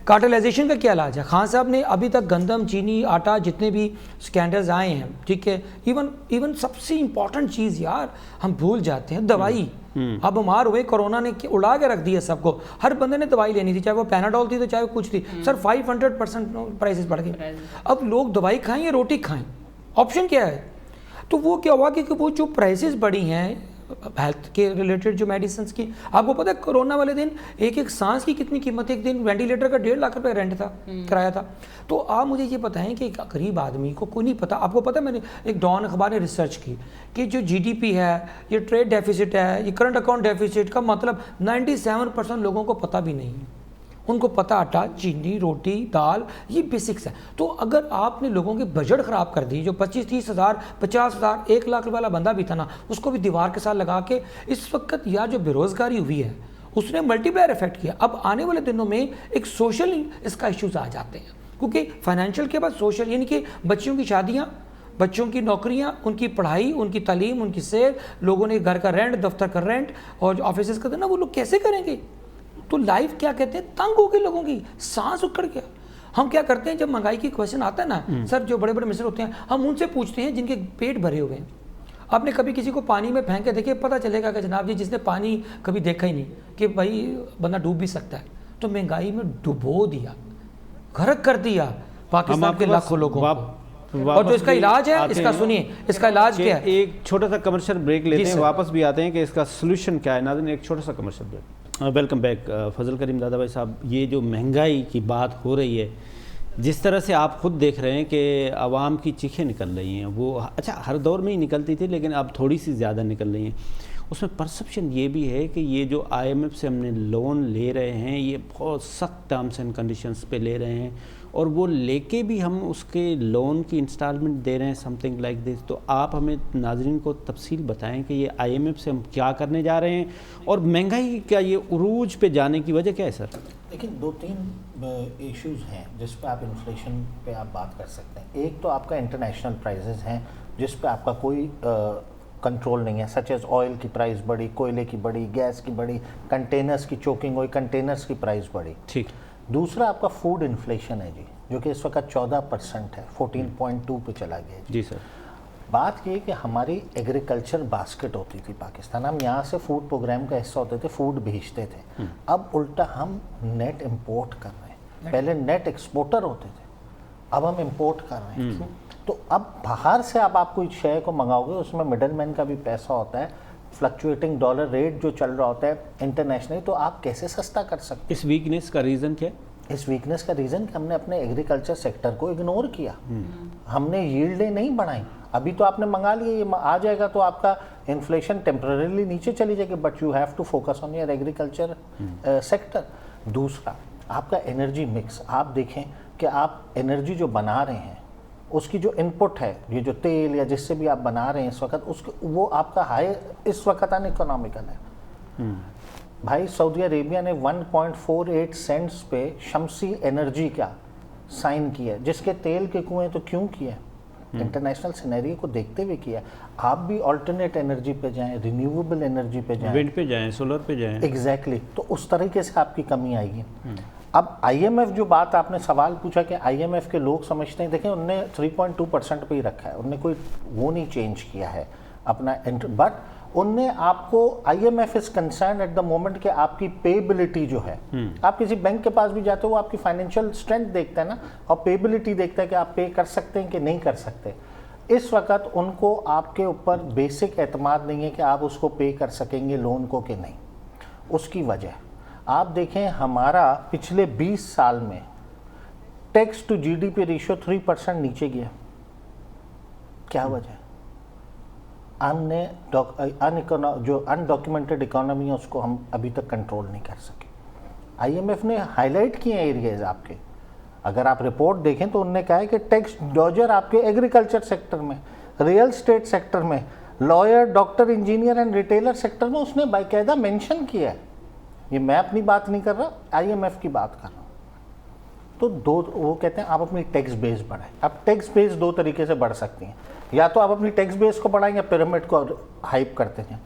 کارٹلائزیشن کا کیا علاج ہے؟ خان صاحب نے ابھی تک گندم، چینی، آٹا، جتنے بھی سکینڈلز آئے ہیں، ٹھیک ہے، ایون سب سے امپورٹنٹ چیز یار ہم بھول جاتے ہیں، دوائی۔ اب بیمار ہوئے، کورونا نے اڑا کے رکھ دیا سب کو، ہر بندے نے دوائی لینی تھی، چاہے وہ پیناڈول تھی تو چاہے وہ کچھ تھی، سر 500% پرائسز بڑھ گئی۔ اب لوگ دوائی کھائیں یا روٹی کھائیں، آپشن کیا ہے؟ تو وہ کیا ہوا کہ وہ جو پرائسز بڑھی ہیں ہیلتھ کے ریلیٹڈ جو میڈیسنس کی، آپ کو پتہ ہے کرونا والے دن ایک سانس کی کتنی قیمت ہے؟ ایک دن وینٹیلیٹر کا 1.5 لاکھ روپے رینٹ تھا، کرایہ تھا۔ تو آپ مجھے یہ بتائیں کہ ایک غریب آدمی کو کوئی نہیں پتا، آپ کو پتہ ہے میں نے ایک ڈان اخبار نے ریسرچ کی کہ جو جی ڈی پی ہے، یہ ٹریڈ ڈیفیسٹ ہے، یہ کرنٹ اکاؤنٹ ڈیفیسٹ کا مطلب 97% لوگوں کو پتہ بھی نہیں ہے۔ ان کو پتہ آٹا، چینی، روٹی، دال، یہ بیسکس ہے۔ تو اگر آپ نے لوگوں کی بجٹ خراب کر دی، جو 25-30 ہزار، 50 ہزار، 1 لاکھ روپے والا بندہ بھی تھا نا، اس کو بھی دیوار کے ساتھ لگا کے، اس وقت یار جو بے روزگاری ہوئی ہے اس نے ملٹی پلائر افیکٹ کیا۔ اب آنے والے دنوں میں ایک سوشل اس کا ایشوز آ جاتے ہیں، کیونکہ فائنینشیل کے بعد سوشل، یعنی کہ بچیوں کی شادیاں، بچوں کی نوکریاں، ان کی پڑھائی، ان کی تعلیم، ان کی صحت، لوگوں نے گھر کا رینٹ، دفتر کا رینٹ اور آفیسز کا دینا، وہ لوگ کیسے کریں گے؟ تو لائف کیا کہتے ہیں، تنگ ہو گئی لوگوں کی، سانس اکھڑ گیا۔ ہم کیا کرتے ہیں جب مہنگائی کی کویشچن آتا ہے نا سر، جو بڑے بڑے منسٹر ہوتے ہیں، ہم ان سے پوچھتے ہیں جن کے پیٹ بھرے ہوئے ہیں۔ آپ نے کبھی کسی کو پانی میں پھینک کے دیکھے، پتہ چلے گا کہ جناب جی جس نے پانی کبھی دیکھا ہی نہیں کہ بھائی بندہ ڈوب بھی سکتا ہے، تو مہنگائی میں ڈبو دیا، غرق کر دیا پاکستان کے لاکھوں لوگوں کو۔ اور جو اس کا علاج ہے، اس کا سنیے، اس کا علاج کیا ہے؟ ایک چھوٹا سا کمرشل بریک لیتے ہیں، واپس بھی آتے ہیں کہ اس کا سلوشن کیا ہے۔ ناظرین ایک چھوٹا سا کمرشل بریک۔ Welcome back. فضل کریم دادا بھائی صاحب، یہ جو مہنگائی کی بات ہو رہی ہے، جس طرح سے آپ خود دیکھ رہے ہیں کہ عوام کی چیخیں نکل رہی ہیں، وہ اچھا ہر دور میں ہی نکلتی تھی لیکن اب تھوڑی سی زیادہ نکل رہی ہیں۔ اس میں پرسپشن یہ بھی ہے کہ یہ جو آئی ایم ایف سے ہم نے لون لے رہے ہیں، یہ بہت سخت ٹرمس اینڈ کنڈیشنز پہ لے رہے ہیں، اور وہ لے کے بھی ہم اس کے لون کی انسٹالمنٹ دے رہے ہیں سم تھنگ لائک دس. تو آپ ہمیں ناظرین کو تفصیل بتائیں کہ یہ IMF سے ہم کیا کرنے جا رہے ہیں اور مہنگائی کا یہ عروج پہ جانے کی وجہ کیا ہے سر؟ لیکن 2-3 ایشوز ہیں جس پہ آپ انفلیشن پہ آپ بات کر سکتے ہیں. ایک تو آپ کا انٹرنیشنل پرائزز ہیں جس پہ آپ کا کوئی کنٹرول نہیں ہے, سچ ایز آئل کی پرائز بڑھی, کوئلے کی بڑھی, گیس کی بڑھی, کنٹینرز کی چوکنگ ہوئی, کنٹینرز کی پرائز بڑھی. ٹھیک. دوسرا آپ کا فوڈ انفلیشن ہے جی, جو کہ اس وقت 14% ہے, 14.2 پہ چلا گیا جی. جی سر. بات یہ کہ ہماری ایگریکلچر باسکٹ ہوتی تھی پاکستان, ہم یہاں سے فوڈ پروگرام کا حصہ ہوتے تھے, فوڈ بھیجتے تھے. اب الٹا ہم نیٹ امپورٹ کر رہے ہیں. پہلے نیٹ ایکسپورٹر ہوتے تھے, اب ہم امپورٹ کر رہے ہیں. تو اب باہر سے آپ کوئی شے کو منگاؤ گے, اس میں مڈل مین کا بھی پیسہ ہوتا ہے, فلکچویٹنگ ڈالر ریٹ جو چل رہا ہوتا ہے انٹرنیشنلی, تو آپ کیسے سستا کر سکتے؟ اس ویکنیس کا ریزن کیا ہے؟ اس ویکنیس کا ریزن کہ ہم نے اپنے ایگریکلچر سیکٹر کو اگنور کیا, ہم نے ییلڈیں نہیں بڑھائیں. ابھی تو آپ نے منگا لیا, یہ آ جائے گا تو آپ کا انفلیشن ٹیمپرریلی نیچے چلی جائے گی, but you have to focus on your agriculture sector. دوسرا آپ کا انرجی مکس, آپ دیکھیں کہ آپ انرجی جو بنا رہے ہیں اس کی جو ان پٹ ہے, یہ جو تیل یا جس سے بھی آپ بنا رہے ہیں اس وقت, وہ آپ کا ہائی اس وقت ان اکنامیکل ہے. بھائی سعودی عربیہ نے 1.48 سینٹس پہ شمسی انرجی کا سائن کیا ہے, جس کے تیل کے کنویں تو کیوں کیا ہے, انٹرنیشنل سینیریو کو دیکھتے ہوئے کیا. آپ بھی آلٹرنیٹ انرجی پہ جائیں, رینیویبل انرجی پہ جائیں, ونڈ پہ جائیں, سولر پہ جائیں. ایگزیکٹلی. تو اس طریقے سے آپ کی کمی آئے گی. اب IMF جو بات آپ نے سوال پوچھا کہ IMF کے لوگ سمجھتے ہیں, دیکھیں انہوں نے 3.2% پہ ہی رکھا ہے, انہوں نے کوئی وہ نہیں چینج کیا ہے اپنا, بٹ ان نے آپ کو IMF is concern at the moment کہ آپ کی پیبلٹی جو ہے, آپ کسی بینک کے پاس بھی جاتے ہو وہ آپ کی فائنینشیل اسٹرینتھ دیکھتا ہے نا, اور پیبلٹی دیکھتا ہے کہ آپ پے کر سکتے ہیں کہ نہیں کر سکتے. اس وقت ان کو آپ کے اوپر بیسک اعتماد نہیں ہے کہ آپ اس کو پے کر سکیں گے لون کو کہ نہیں. اس کی وجہ آپ دیکھیں, ہمارا پچھلے 20 سال میں ٹیکس ٹو GDP ریشو 3% نیچے گیا. کیا وجہ ہے؟ ہم نے جو انڈاکیومنٹڈ اکانومی ہے اس کو ہم ابھی تک کنٹرول نہیں کر سکے. IMF نے ہائی لائٹ کیے ہیں ایریاز آپ کے, اگر آپ رپورٹ دیکھیں تو انہوں نے کہا ہے کہ ٹیکس ڈاجر آپ کے ایگریکلچر سیکٹر میں, ریئل اسٹیٹ سیکٹر میں, lawyer, doctor, engineer and retailer sector میں اس نے باقاعدہ مینشن کیا ہے. یہ میں اپنی بات نہیں کر رہا, IMF کی بات کر رہا ہوں. تو وہ کہتے ہیں آپ اپنی ٹیکس بیس بڑھائیں. اب ٹیکس بیس 2 طریقے سے بڑھ سکتی ہیں, یا تو آپ اپنی ٹیکس بیس کو بڑھائیں یا پیرامڈ کو ہائپ کرتے ہیں.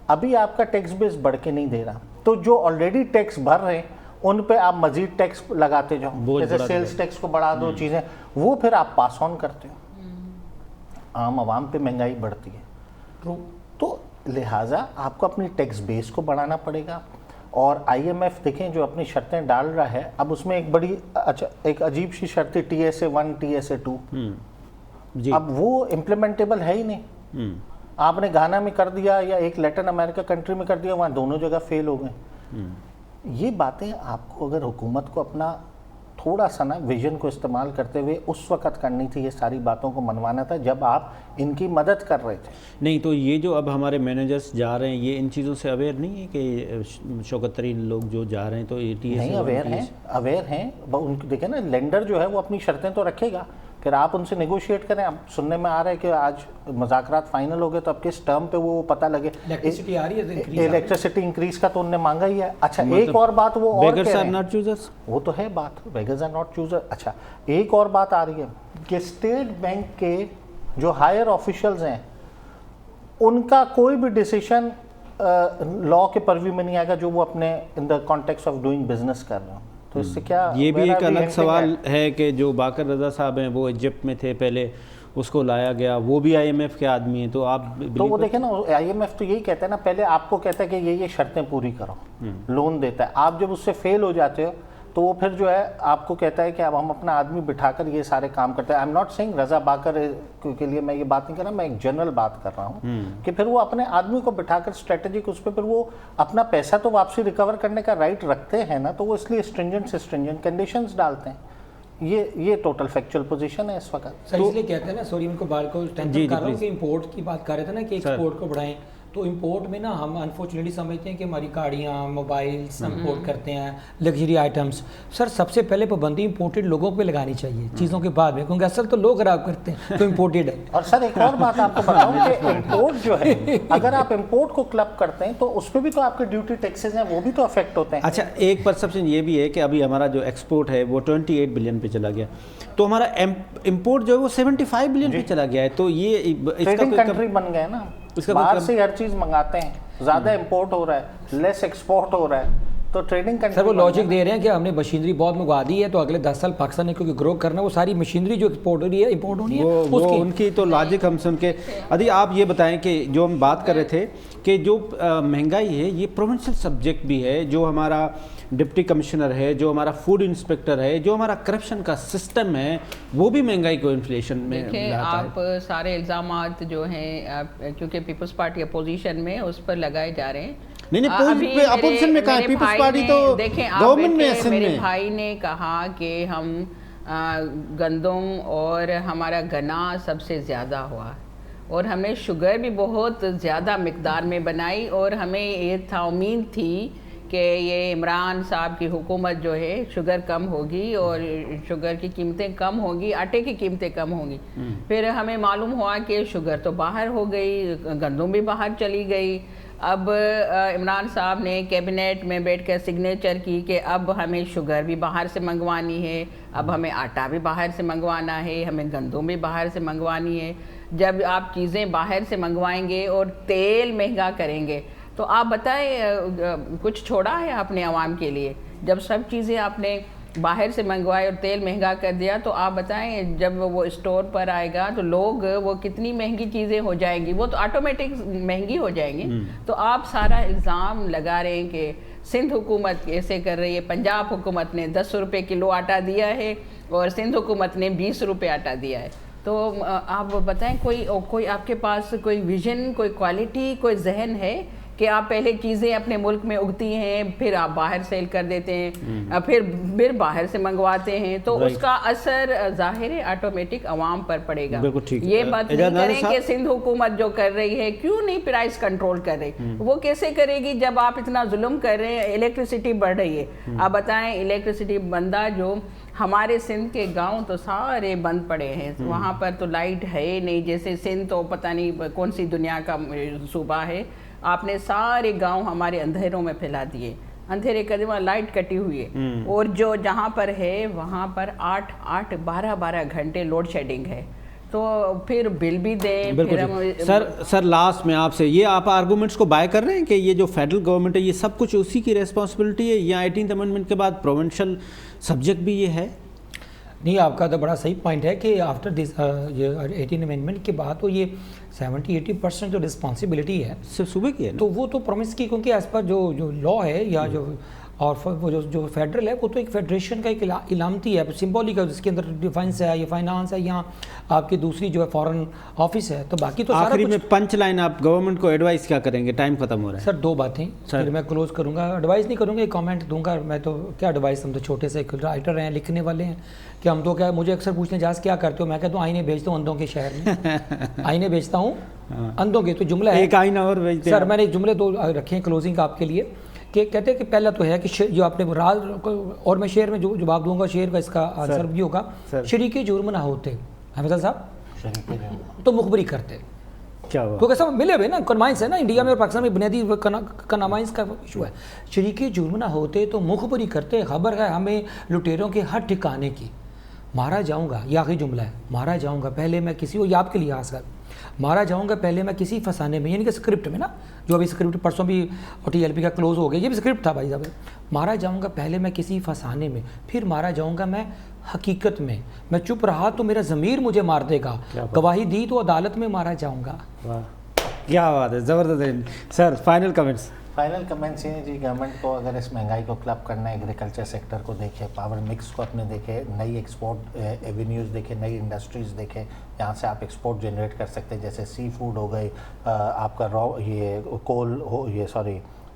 ابھی آپ کا ٹیکس بیس بڑھ کے نہیں دے رہا, تو جو آلریڈی ٹیکس بھر رہے ہیں ان پہ آپ مزید ٹیکس لگاتے جاؤ, جیسے سیلز ٹیکس کو بڑھا دو, چیزیں وہ پھر آپ پاس آن کرتے ہو, عام عوام پہ مہنگائی بڑھتی ہے. تو لہٰذا آپ کو اپنی ٹیکس بیس کو بڑھانا پڑے گا. اور IMF دیکھیں جو اپنی شرطیں ڈال رہا ہے, اب اس میں ایک بڑی ایک عجیب سی شرط تھی TSA1 TSA2, اب وہ امپلیمنٹیبل ہے ہی نہیں. آپ نے گھانا میں کر دیا یا ایک لیٹن امریکہ کنٹری میں کر دیا, وہاں دونوں جگہ فیل ہو گئے. یہ باتیں آپ کو اگر حکومت کو اپنا تھوڑا سا نا ویژن کو استعمال کرتے ہوئے اس وقت کرنی تھی, یہ ساری باتوں کو منوانا تھا جب آپ ان کی مدد کر رہے تھے. نہیں تو یہ جو اب ہمارے مینیجرز جا رہے ہیں یہ ان چیزوں سے اویئر نہیں ہے کہ شوکت ترین لوگ جو جا رہے ہیں تو نہیں اویئر ہیں. دیکھیں نا, لینڈر جو ہے وہ اپنی شرطیں تو رکھے گا, پھر آپ ان سے نیگوشیٹ کریں. اب سننے میں آ رہا ہے کہ آج مذاکرات فائنل ہو گئے, تو اب کس ٹرم پہ وہ پتہ لگے. الیکٹریسٹی انکریز کا تو انہوں نے مانگا ہی ہے. اچھا ایک اور بات وہ اور کہہ رہے ہیں, وہ تو ہے بات, بیگرز آر ناٹ چوزر. اچھا ایک اور بات آ رہی ہے کہ اسٹیٹ بینک کے جو ہائر آفیشلز ہیں ان کا کوئی بھی ڈیسیشن لا کے پرویو میں نہیں آئے گا جو وہ اپنے in the context of doing business کر رہے ہوں. تو اس سے کیا, یہ بھی ایک الگ سوال ہے کہ جو باقر رضا صاحب ہیں وہ ایجپٹ میں تھے پہلے, اس کو لایا گیا, وہ بھی IMF کے آدمی ہیں. تو آپ تو وہ دیکھیں نا, IMF تو یہی کہتا ہے نا, پہلے آپ کو کہتا ہے کہ یہ شرطیں پوری کرو, لون دیتا ہے. آپ جب اس سے فیل ہو جاتے ہو تو وہ پھر جو ہے آپ کو کہتا ہے کہ اب ہم اپنا آدمی بٹھا کر یہ سارے کام کرتے ہیں. آئی ایم ناٹ سینگ رضا باقر کے لیے میں یہ بات نہیں کر رہا, میں ایک جنرل بات کر رہا ہوں کہ پھر وہ اپنے آدمی کو بٹھا کر اسٹریٹجک اس پہ پھر وہ اپنا پیسہ تو واپسی ریکور کرنے کا رائٹ رکھتے ہیں نا, تو وہ اس لیے اسٹرنجنٹ کنڈیشنز ڈالتے ہیں. یہ ٹوٹل فیکچوئل پوزیشن ہے اس وقت. سر اس لیے کہتے ہیں نا, سوری ان کو بال کو ٹینشن کر رہا ہوں کہ امپورٹ کی بات کر رہے تھے نا کہ ایکسپورٹ کو بڑھائیں, تو امپورٹ میں نا ہم انفارچونیٹلی سمجھتے ہیں کہ ہماری گاڑیاں موبائلس امپورٹ کرتے ہیں لگژری آئٹمس. سر سب سے پہلے پابندی امپورٹڈ لوگوں پہ لگانی چاہیے چیزوں کے بعد میں, کیونکہ اصل تو لوگ خراب کرتے ہیں تو امپورٹڈ ہے. اور سر ایک اور بات آپ کو بتاؤں کہ امپورٹ جو ہے اگر آپ امپورٹ کو کلب کرتے ہیں تو اس پہ بھی تو آپ کے ڈیوٹی ٹیکسز ہیں وہ بھی تو افیکٹ ہوتے ہیں. اچھا ایک پرسپشن یہ بھی ہے کہ ابھی ہمارا جو ایکسپورٹ ہے وہ 28 بلین پہ چلا گیا, تو ہمارا امپورٹ جو ہے وہ 75 بلین پہ چلا گیا ہے. تو یہ ٹریڈنگ کنٹری بن گئے نا, باہر سے ہر چیز منگاتے ہیں, زیادہ امپورٹ ہو رہا ہے, لیس ایکسپورٹ ہو رہا ہے, تو ٹریڈنگ کنٹری. سر وہ لاجک دے رہے ہیں کہ ہم نے مشینری بہت منگوا دی ہے تو اگلے 10 سال پاکستان نے کیونکہ گرو کرنا, وہ ساری مشینری جو ایکسپورٹ ہو رہی ہے امپورٹ ہونی ہے وہ ان کی تو لاجک ہم سن کے. ادھی آپ یہ بتائیں کہ جو ہم بات کر رہے تھے کہ جو مہنگائی ہے یہ پروونشل سبجیکٹ بھی ہے, جو ہمارا ڈپٹی کمشنر ہے, جو ہمارا فوڈ انسپیکٹر ہے, جو ہمارا کرپشن کا سسٹم ہے, وہ بھی مہنگائی کو انفلیشن میں دیکھیں آپ سارے الزامات جو ہیں کیونکہ پیپلز پارٹی اپوزیشن میں اس پر لگائے جا رہے ہیں. نہیں اپوزیشن میں کہا, پیپلز پارٹی تو گورنمنٹ میں ہے. میرے بھائی نے کہا کہ ہم گندم اور ہمارا گنا سب سے زیادہ ہوا اور ہم نے شوگر بھی بہت زیادہ مقدار میں بنائی, اور ہمیں یہ تھا امید تھی کہ یہ عمران صاحب کی حکومت جو ہے شوگر کم ہوگی اور شوگر کی قیمتیں کم ہوگی, آٹے کی قیمتیں کم ہوں گی. پھر ہمیں معلوم ہوا کہ شوگر تو باہر ہو گئی, گندم بھی باہر چلی گئی. اب عمران صاحب نے کیبنٹ میں بیٹھ کر سگنیچر کی کہ اب ہمیں شوگر بھی باہر سے منگوانی ہے, اب ہمیں آٹا بھی باہر سے منگوانا ہے, ہمیں گندم بھی باہر سے منگوانی ہے. جب آپ چیزیں باہر سے منگوائیں گے اور تیل مہنگا کریں گے تو آپ بتائیں کچھ چھوڑا ہے آپ نے عوام کے لیے؟ جب سب چیزیں آپ نے باہر سے منگوائے اور تیل مہنگا کر دیا تو آپ بتائیں جب وہ اسٹور پر آئے گا تو لوگ وہ کتنی مہنگی چیزیں ہو جائیں گی, وہ تو آٹومیٹک مہنگی ہو جائیں گی. تو آپ سارا الزام لگا رہے ہیں کہ سندھ حکومت ایسے کر رہی ہے, پنجاب حکومت نے 10 روپے کلو آٹا دیا ہے اور سندھ حکومت نے 20 روپے آٹا دیا ہے. تو آپ بتائیں کوئی آپ کے پاس کوئی ویژن, کوئی کوالٹی, کوئی ذہن ہے کہ آپ پہلے چیزیں اپنے ملک میں اگتی ہیں پھر آپ باہر سیل کر دیتے ہیں, پھر باہر سے منگواتے ہیں, تو اس کا اثر ظاہر ہے آٹومیٹک عوام پر پڑے گا. یہ بات نہیں کریں کہ سندھ حکومت جو کر رہی ہے کیوں نہیں پرائس کنٹرول کر رہی, وہ کیسے کرے گی جب آپ اتنا ظلم کر رہے ہیں. الیکٹریسٹی بڑھ رہی ہے, آپ بتائیں الیکٹریسٹی بندہ جو ہمارے سندھ کے گاؤں تو سارے بند پڑے ہیں, وہاں پر تو لائٹ ہے نہیں. جیسے سندھ تو پتہ نہیں کون سی دنیا کا صوبہ ہے, آپ نے سارے گاؤں ہمارے اندھیروں میں پھیلا دیے, اندھیرے کر دیے, وہاں لائٹ کٹی ہوئی ہے, اور جو جہاں پر ہے وہاں پر 12 گھنٹے لوڈ شیڈنگ ہے. تو پھر بل بھی دیں. سر لاسٹ میں آپ سے یہ آپ آرگومنٹس کو بائی کر رہے ہیں کہ یہ جو فیڈرل گورنمنٹ ہے یہ سب کچھ اسی کی ریسپانسبلٹی ہے, یا 18th امینڈمنٹ کے بعد پروونشل سبجیکٹ بھی یہ ہے؟ نہیں, آپ کا تو بڑا صحیح پوائنٹ ہے کہ آفٹر دس 18 امینڈمنٹ کے بعد تو یہ 70-80% جو رسپانسبلٹی ہے صرف صوبے کی ہے, تو وہ تو پرومس کی, کیونکہ ایز پر جو لا ہے یا جو اور وہ جو فیڈرل ہے وہ تو ایک فیڈریشن کا ایک علامتی ہے, سمبولک ہے, جس کے اندر ڈیفینس ہے یا فائنانس ہے, یہاں آپ کی دوسری جو ہے فارن آفس ہے. تو باقی تو آخری میں پنچ لائن آپ گورنمنٹ کو ایڈوائز کیا کریں گے؟ ٹائم ختم ہو رہا ہے سر. 2 باتیں پھر میں کلوز کروں گا, ایڈوائز نہیں کروں گا, ایک کامنٹ دوں گا. میں تو کیا ایڈوائز, ہم تو چھوٹے سے ایک رائٹر ہیں, لکھنے والے ہیں, کہ ہم تو کیا, مجھے اکثر پوچھتے ہیں جاز کیا کرتے ہو, میں کہتا ہوں آئینے بیچتا ہوں اندھوں کے شہر میں, آئینے بیچتا ہوں اندھوں کے. تو جملہ ہے ایک آئینہ اور بیچتے ہیں. سر میں نے ایک جملے 2 رکھے ہیں کلوزنگ آپ کے لیے, کہ کہتے ہیں کہ پہلا تو ہے کہ جو آپ نے راز, اور میں شعر میں جو جواب دوں گا, شعر کا اس کا آنسر بھی ہوگا, شریک جرم نہ ہوتے حفیظ صاحب تو مخبری کرتے. کیونکہ سب ملے ہوئے نا, کنمائنس ہے نا انڈیا میں اور پاکستان میں, بنیادی کنمائنس کا ایشو ہے. شریک جرم نہ ہوتے تو مخبری کرتے, خبر ہے ہمیں لٹیروں کے ہر ٹھکانے کی. مارا جاؤں گا, یہ آخری جملہ ہے, مارا جاؤں گا پہلے میں کسی, وہ آپ کے لیے آس کر, مارا جاؤں گا پہلے میں کسی فسانے میں, یعنی کہ اسکرپٹ میں نا, جو ابھی اسکرپٹ پرسوں بھی TLP کا کلوز ہو گیا, یہ بھی اسکرپٹ تھا بھائی صاحب. مارا جاؤں گا پہلے میں کسی فسانے میں, پھر مارا جاؤں گا میں حقیقت میں, میں چپ رہا تو میرا ضمیر مجھے مار دے گا, گواہی دی تو عدالت میں مارا جاؤں گا. کیا بات ہے, زبردست. سر فائنل کمنٹس. فائنل کمنٹس یہ ہیں جی, گورنمنٹ کو اگر اس مہنگائی کو کلب کرنا ہے, ایگریکلچر سیکٹر کو دیکھے, پاور مکس کو اپنے دیکھے, نئی ایکسپورٹ ایونیوز دیکھے, نئی انڈسٹریز دیکھے, یہاں سے آپ ایکسپورٹ جنریٹ کر سکتے ہیں, جیسے سی فوڈ ہو گئی, آپ کا را یہ کول ہو, یہ سوری